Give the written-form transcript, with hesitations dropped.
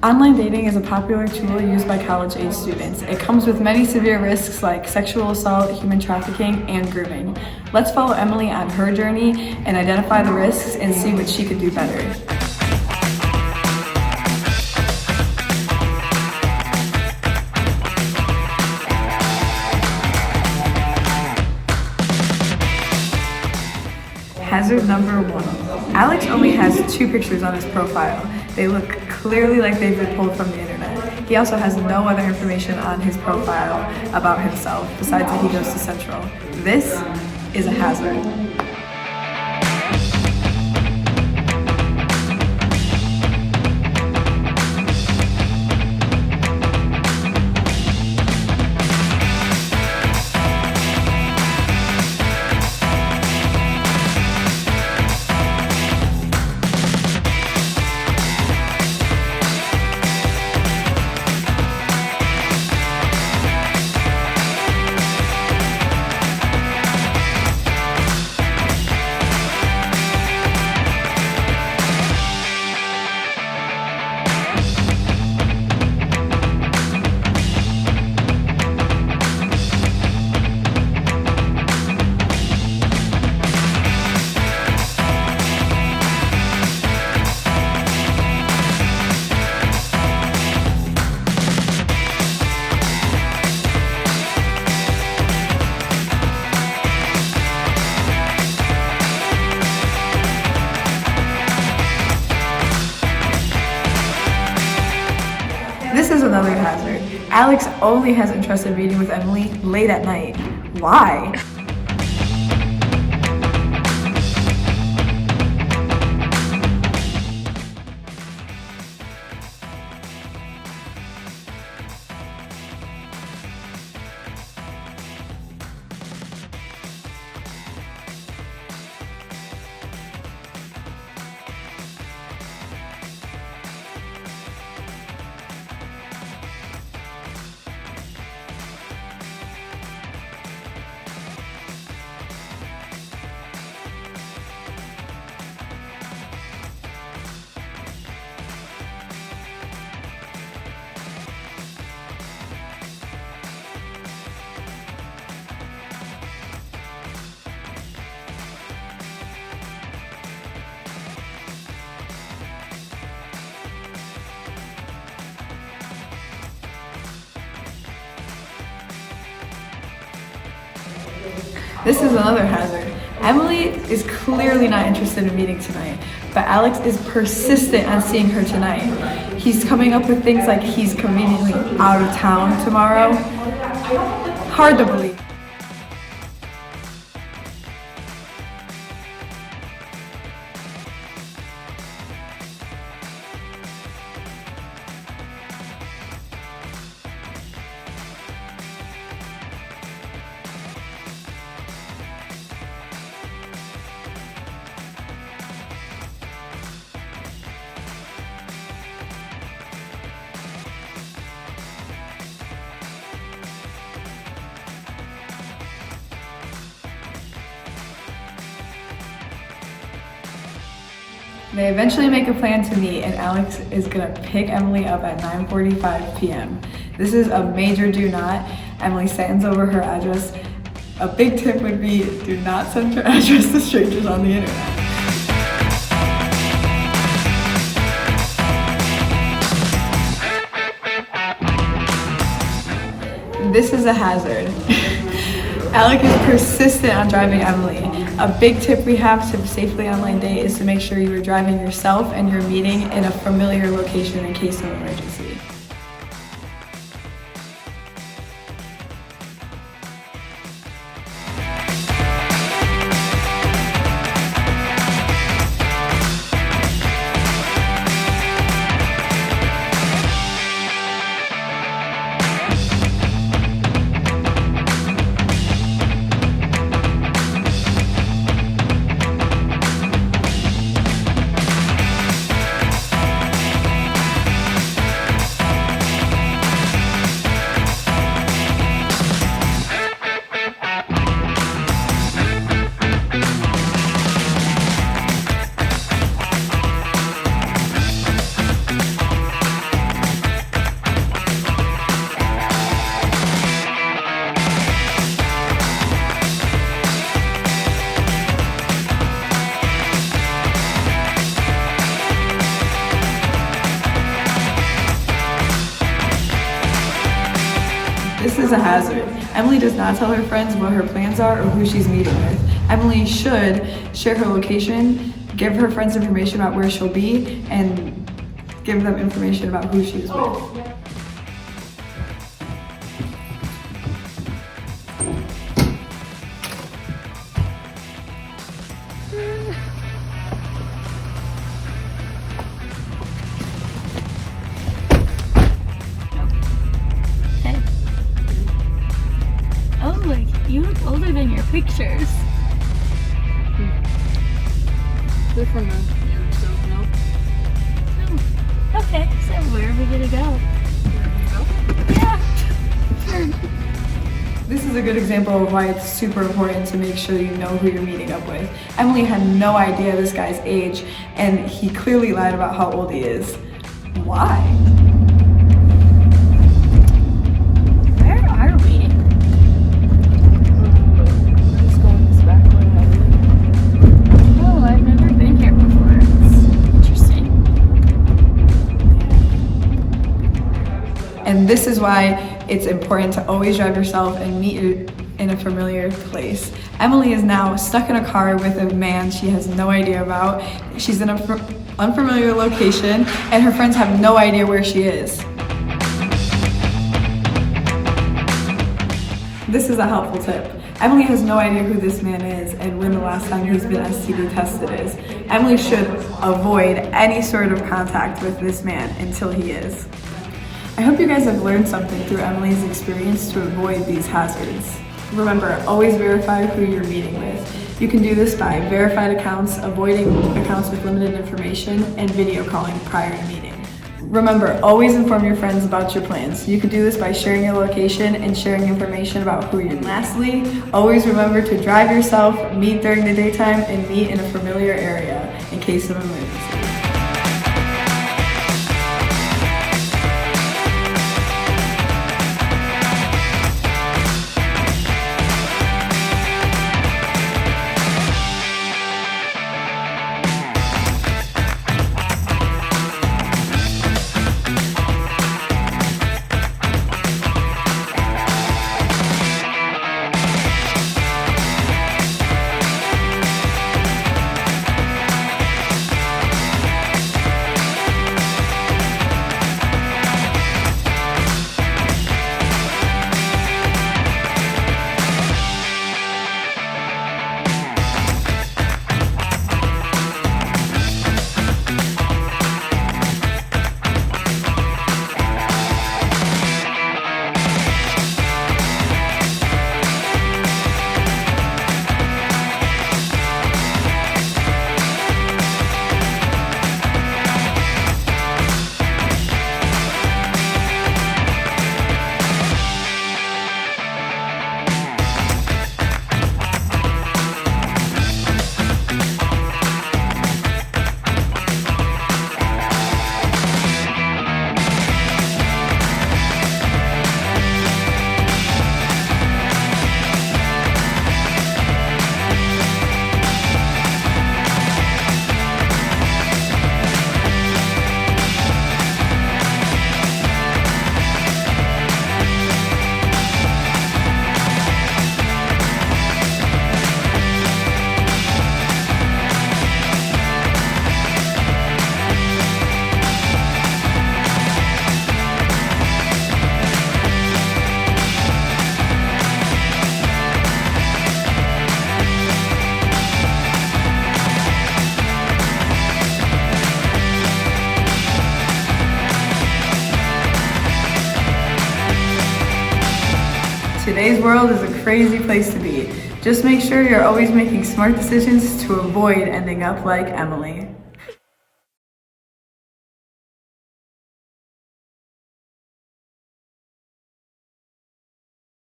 Online dating is a popular tool used by college-age students. It comes with many severe risks like sexual assault, human trafficking, and grooming. Let's follow Emily on her journey and identify the risks and see what she could do better. Hazard number 1. Alex only has 2 pictures on his profile. They look clearly like they've been pulled from the internet. He also has no other information on his profile about himself besides that he goes to Central. This is a hazard. This is another hazard. Alex only has interest in meeting with Emily late at night. Why? This is another hazard. Emily is clearly not interested in meeting tonight, but Alex is persistent on seeing her tonight. He's coming up with things like he's conveniently out of town tomorrow. Hard to believe. They eventually make a plan to meet, and Alex is gonna pick Emily up at 9:45 p.m. This is a major do not. Emily sends over her address. A big tip would be do not send your address to strangers on the internet. This is a hazard. Alec is persistent on driving Emily. A big tip we have to safely online date is to make sure you are driving yourself and you're meeting in a familiar location in case of emergency. is a hazard. Emily does not tell her friends what her plans are or who she's meeting with. Emily should share her location, give her friends information about where she'll be, and give them information about who she is with. Oh, like, you look older than your pictures. They're from a year or so ago. Oh, okay, so where are we gonna go? Yeah, sure. This is a good example of why it's super important to make sure you know who you're meeting up with. Emily had no idea this guy's age, and he clearly lied about how old he is. Why? Where are we? Let's go in this back way. Oh, I've never been here before. It's interesting. And this is why it's important to always drive yourself and meet in a familiar place. Emily is now stuck in a car with a man she has no idea about. She's in an unfamiliar location, and her friends have no idea where she is. This is a helpful tip. Emily has no idea who this man is and when the last time he's been STD tested is. Emily should avoid any sort of contact with this man until he is. I hope you guys have learned something through Emily's experience to avoid these hazards. Remember, always verify who you're meeting with. You can do this by verified accounts, avoiding accounts with limited information, and video calling prior to meeting. Remember, always inform your friends about your plans. You can do this by sharing your location and sharing information about who you're. Lastly, always remember to drive yourself, meet during the daytime, and meet in a familiar area in case of emergency. Today's world is a crazy place to be. Just make sure you're always making smart decisions to avoid ending up like Emily.